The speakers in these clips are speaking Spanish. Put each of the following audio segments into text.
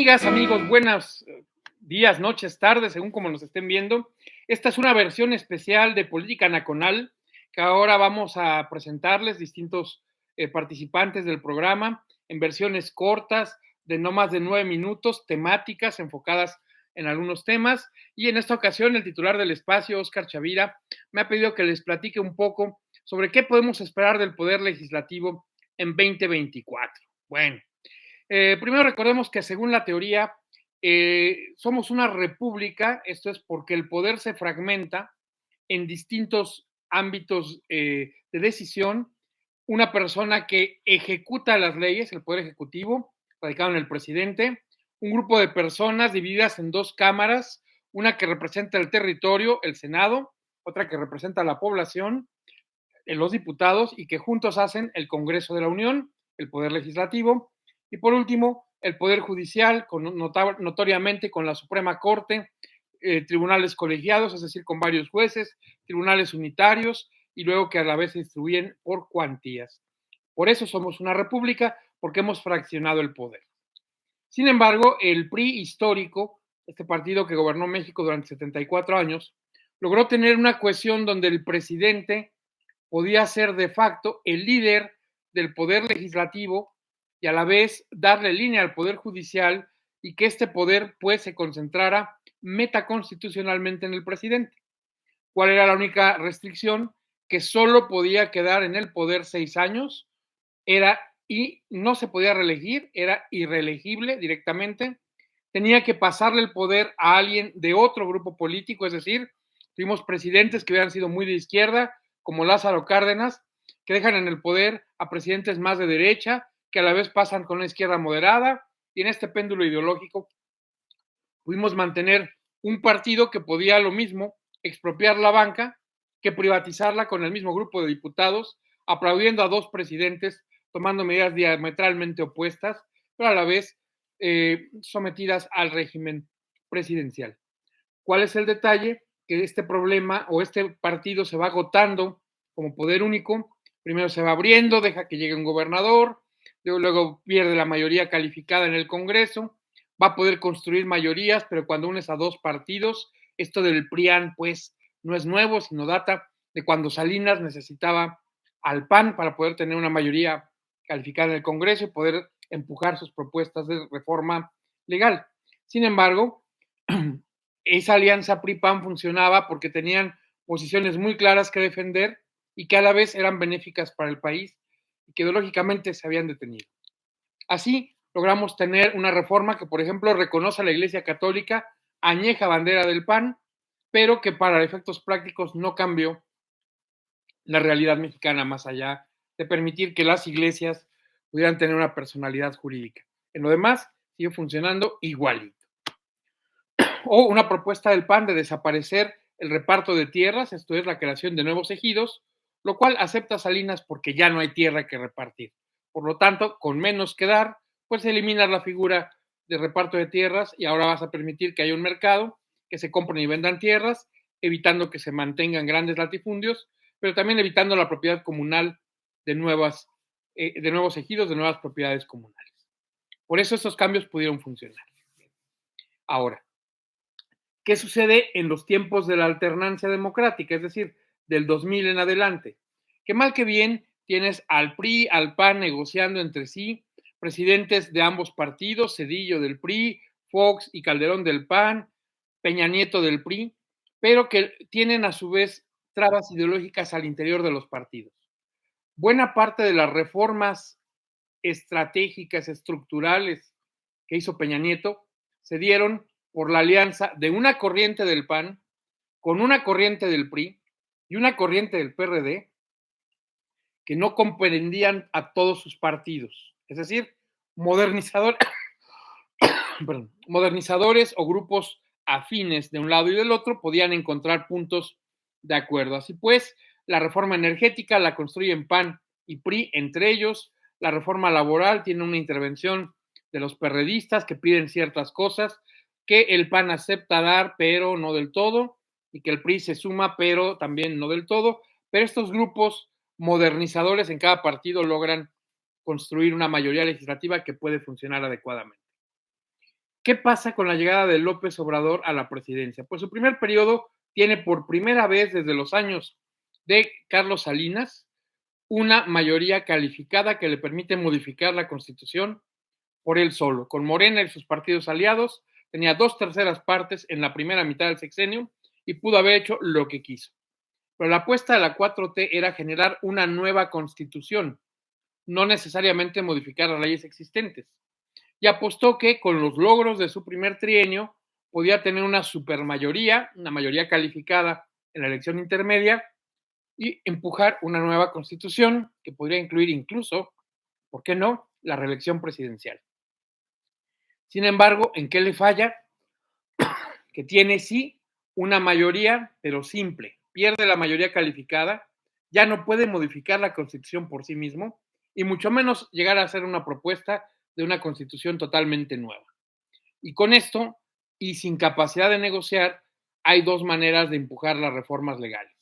Amigas, amigos, buenos días, noches, tardes, según como nos estén viendo. Esta es una versión especial de Política Nacional, que ahora vamos a presentarles distintos participantes del programa en versiones cortas de no más de 9 minutos, temáticas enfocadas en algunos temas. Y en esta ocasión el titular del espacio, Óscar Chavira, me ha pedido que les platique un poco sobre qué podemos esperar del Poder Legislativo en 2024. Bueno. Primero recordemos que según la teoría somos una república, esto es porque el poder se fragmenta en distintos ámbitos de decisión. Una persona que ejecuta las leyes, el poder ejecutivo, radicado en el presidente, un grupo de personas divididas en dos cámaras, una que representa el territorio, el Senado, otra que representa a la población, los diputados, y que juntos hacen el Congreso de la Unión, el Poder Legislativo, y por último, el Poder Judicial, notoriamente con la Suprema Corte, tribunales colegiados, es decir, con varios jueces, tribunales unitarios, y luego que a la vez se distribuyen por cuantías. Por eso somos una república, porque hemos fraccionado el poder. Sin embargo, el PRI histórico, este partido que gobernó México durante 74 años, logró tener una cohesión donde el presidente podía ser de facto el líder del poder legislativo y a la vez darle línea al poder judicial y que este poder pues se concentrara metaconstitucionalmente en el presidente. ¿Cuál era la única restricción? Que solo podía quedar en el poder 6 años, y no se podía reelegir, era irreelegible directamente, tenía que pasarle el poder a alguien de otro grupo político, es decir, tuvimos presidentes que hubieran sido muy de izquierda, como Lázaro Cárdenas, que dejan en el poder a presidentes más de derecha, que a la vez pasan con una izquierda moderada, y en este péndulo ideológico pudimos mantener un partido que podía lo mismo expropiar la banca que privatizarla con el mismo grupo de diputados, aplaudiendo a dos presidentes, tomando medidas diametralmente opuestas, pero a la vez sometidas al régimen presidencial. ¿Cuál es el detalle? Que este problema o este partido se va agotando como poder único. Primero se va abriendo, deja que llegue un gobernador, luego pierde la mayoría calificada en el Congreso, va a poder construir mayorías, pero cuando unes a dos partidos, esto del PRIAN pues no es nuevo, sino data de cuando Salinas necesitaba al PAN para poder tener una mayoría calificada en el Congreso y poder empujar sus propuestas de reforma legal. Sin embargo, esa alianza PRI-PAN funcionaba porque tenían posiciones muy claras que defender y que a la vez eran benéficas para el país y que ideológicamente se habían detenido. Así logramos tener una reforma que, por ejemplo, reconoce a la Iglesia Católica, añeja bandera del PAN, pero que para efectos prácticos no cambió la realidad mexicana más allá de permitir que las iglesias pudieran tener una personalidad jurídica. En lo demás, sigue funcionando igualito. O una propuesta del PAN de desaparecer el reparto de tierras, esto es la creación de nuevos ejidos, lo cual acepta Salinas porque ya no hay tierra que repartir. Por lo tanto, con menos que dar, pues eliminas la figura de reparto de tierras y ahora vas a permitir que haya un mercado, que se compren y vendan tierras, evitando que se mantengan grandes latifundios, pero también evitando la propiedad comunal de nuevos ejidos, de nuevas propiedades comunales. Por eso estos cambios pudieron funcionar. Ahora, ¿qué sucede en los tiempos de la alternancia democrática? Es decir, del 2000 en adelante. Que mal que bien tienes al PRI, al PAN negociando entre sí, presidentes de ambos partidos, Zedillo del PRI, Fox y Calderón del PAN, Peña Nieto del PRI, pero que tienen a su vez trabas ideológicas al interior de los partidos. Buena parte de las reformas estratégicas, estructurales que hizo Peña Nieto se dieron por la alianza de una corriente del PAN con una corriente del PRI y una corriente del PRD que no comprendían a todos sus partidos. Es decir, modernizadores o grupos afines de un lado y del otro podían encontrar puntos de acuerdo. Así pues, la reforma energética la construyen PAN y PRI entre ellos. La reforma laboral tiene una intervención de los perredistas que piden ciertas cosas que el PAN acepta dar, pero no del todo, y que el PRI se suma, pero también no del todo. Pero estos grupos modernizadores en cada partido logran construir una mayoría legislativa que puede funcionar adecuadamente. ¿Qué pasa con la llegada de López Obrador a la presidencia? Pues su primer periodo tiene por primera vez desde los años de Carlos Salinas una mayoría calificada que le permite modificar la Constitución por él solo. Con Morena y sus partidos aliados, tenía 2/3 en la primera mitad del sexenio y pudo haber hecho lo que quiso. Pero la apuesta de la 4T era generar una nueva Constitución, no necesariamente modificar las leyes existentes. Y apostó que con los logros de su primer trienio podía tener una supermayoría, una mayoría calificada en la elección intermedia y empujar una nueva constitución que podría incluir incluso, ¿por qué no?, la reelección presidencial. Sin embargo, ¿en qué le falla? Que tiene sí una mayoría, pero simple. Pierde la mayoría calificada, ya no puede modificar la constitución por sí mismo y mucho menos llegar a hacer una propuesta de una constitución totalmente nueva. Y con esto, y sin capacidad de negociar, hay dos maneras de empujar las reformas legales.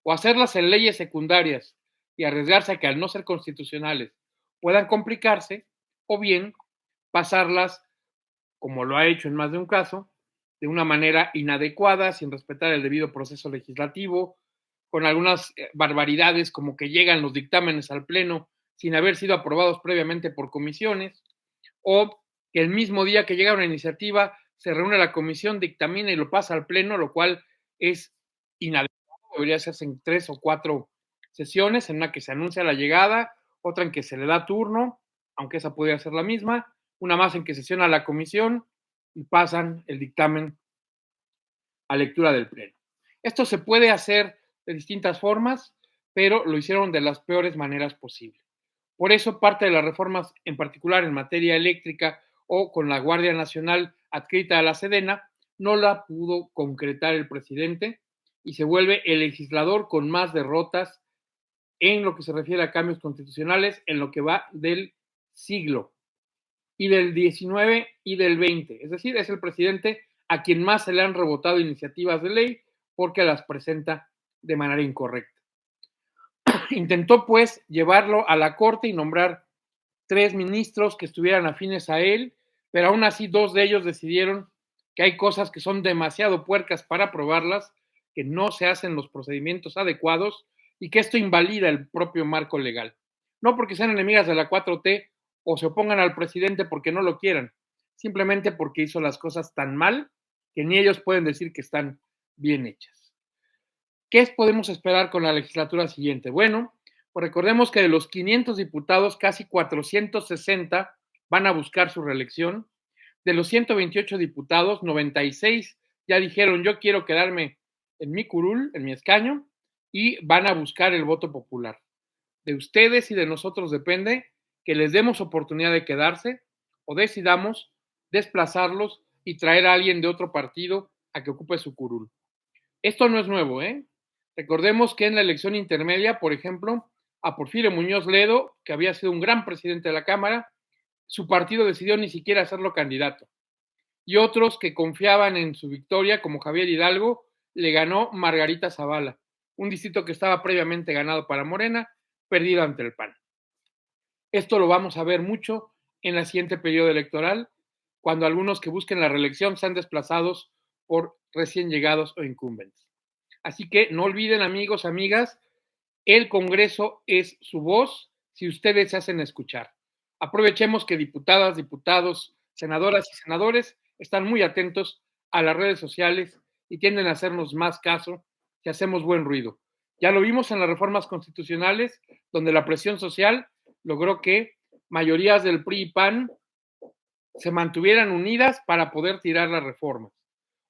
O hacerlas en leyes secundarias y arriesgarse a que al no ser constitucionales puedan complicarse, o bien pasarlas, como lo ha hecho en más de un caso, de una manera inadecuada, sin respetar el debido proceso legislativo, con algunas barbaridades como que llegan los dictámenes al Pleno sin haber sido aprobados previamente por comisiones, o que el mismo día que llega una iniciativa se reúne la comisión, dictamina y lo pasa al Pleno, lo cual es inadecuado, debería hacerse en 3 o 4 sesiones, en una que se anuncia la llegada, otra en que se le da turno, aunque esa podría ser la misma, una más en que sesiona la comisión y pasan el dictamen a lectura del Pleno. Esto se puede hacer de distintas formas, pero lo hicieron de las peores maneras posibles. Por eso parte de las reformas, en particular en materia eléctrica o con la Guardia Nacional adscrita a la Sedena, no la pudo concretar el presidente y se vuelve el legislador con más derrotas en lo que se refiere a cambios constitucionales en lo que va del siglo y del 19 y del 20. Es decir, es el presidente a quien más se le han rebotado iniciativas de ley porque las presenta de manera incorrecta. Intentó pues llevarlo a la corte y nombrar 3 ministros que estuvieran afines a él, pero aún así 2 de ellos decidieron que hay cosas que son demasiado puercas para aprobarlas, que no se hacen los procedimientos adecuados y que esto invalida el propio marco legal. No porque sean enemigas de la 4T o se opongan al presidente porque no lo quieran, simplemente porque hizo las cosas tan mal que ni ellos pueden decir que están bien hechas. ¿Qué podemos esperar con la legislatura siguiente? Bueno, pues recordemos que de los 500 diputados, casi 460 van a buscar su reelección. De los 128 diputados, 96 ya dijeron yo quiero quedarme en mi curul, en mi escaño, y van a buscar el voto popular. De ustedes y de nosotros depende que les demos oportunidad de quedarse o decidamos desplazarlos y traer a alguien de otro partido a que ocupe su curul. Esto no es nuevo, ¿eh? Recordemos que en la elección intermedia, por ejemplo, a Porfirio Muñoz Ledo, que había sido un gran presidente de la Cámara, su partido decidió ni siquiera hacerlo candidato. Y otros que confiaban en su victoria, como Javier Hidalgo, le ganó Margarita Zavala, un distrito que estaba previamente ganado para Morena, perdido ante el PAN. Esto lo vamos a ver mucho en el siguiente periodo electoral, cuando algunos que busquen la reelección sean desplazados por recién llegados o incumbentes. Así que no olviden, amigos, amigas, el Congreso es su voz si ustedes se hacen escuchar. Aprovechemos que diputadas, diputados, senadoras y senadores están muy atentos a las redes sociales y tienden a hacernos más caso si hacemos buen ruido. Ya lo vimos en las reformas constitucionales, donde la presión social logró que mayorías del PRI y PAN se mantuvieran unidas para poder tirar las reformas.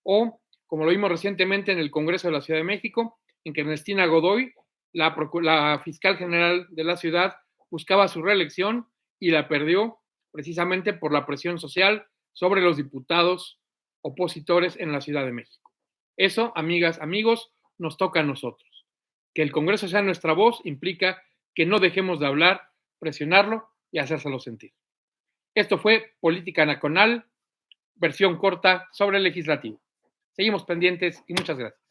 O, como lo vimos recientemente en el Congreso de la Ciudad de México, en que Ernestina Godoy, la fiscal general de la ciudad, buscaba su reelección y la perdió precisamente por la presión social sobre los diputados opositores en la Ciudad de México. Eso, amigas, amigos, nos toca a nosotros. Que el Congreso sea nuestra voz implica que no dejemos de hablar, presionarlo y hacérselo sentir. Esto fue Política Nacional, versión corta sobre el legislativo. Seguimos pendientes y muchas gracias.